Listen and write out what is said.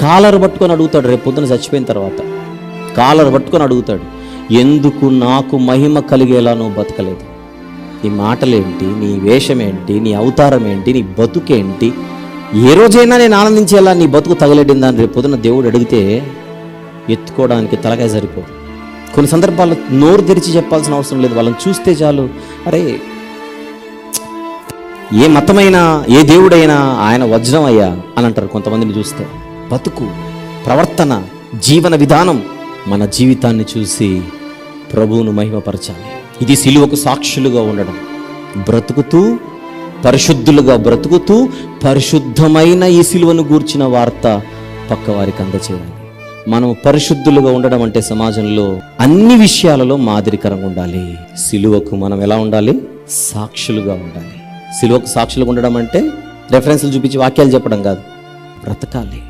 Caller పట్టుకొని అడుగుతాడు, రేపు పొద్దున చచ్చిపోయిన తర్వాత కాలర్ పట్టుకొని అడుగుతాడు, ఎందుకు నాకు మహిమ కలిగేలా నువ్వు బతకలేదు? నీ మాటలేంటి, నీ వేషం ఏంటి, నీ అవతారం ఏంటి, నీ బతుకేంటి? ఏ రోజైనా నేను ఆనందించేలా నీ బతుకు తగలెడిందని రేపు పొద్దున దేవుడు అడిగితే ఎత్తుకోవడానికి తలకాయ సరిపోదు. కొన్ని సందర్భాల్లో నోరు తెరిచి చెప్పాల్సిన అవసరం లేదు, వాళ్ళని చూస్తే చాలు, అరే ఏ మతమైనా ఏ దేవుడైనా ఆయన వజ్రం అయ్యా అని అంటారు కొంతమందిని చూస్తే. బతుకు, ప్రవర్తన, జీవన విధానం, మన జీవితాన్ని చూసి ప్రభువును మహిమపరచాలి. ఇది సిలువకు సాక్షులుగా ఉండడం, బ్రతుకుతూ పరిశుద్ధులుగా బ్రతుకుతూ పరిశుద్ధమైన ఈ సిలువను గూర్చిన వార్త పక్కవారికి అందచేయాలి. మనం పరిశుద్ధులుగా ఉండడం అంటే సమాజంలో అన్ని విషయాలలో మాదిరికరంగా ఉండాలి. సిలువకు మనం ఎలా ఉండాలి? సాక్షులుగా ఉండాలి. సిలువకు సాక్షులుగా ఉండడం అంటే రెఫరెన్స్లు చూపించి వాక్యాలు చెప్పడం కాదు, బ్రతకాలి.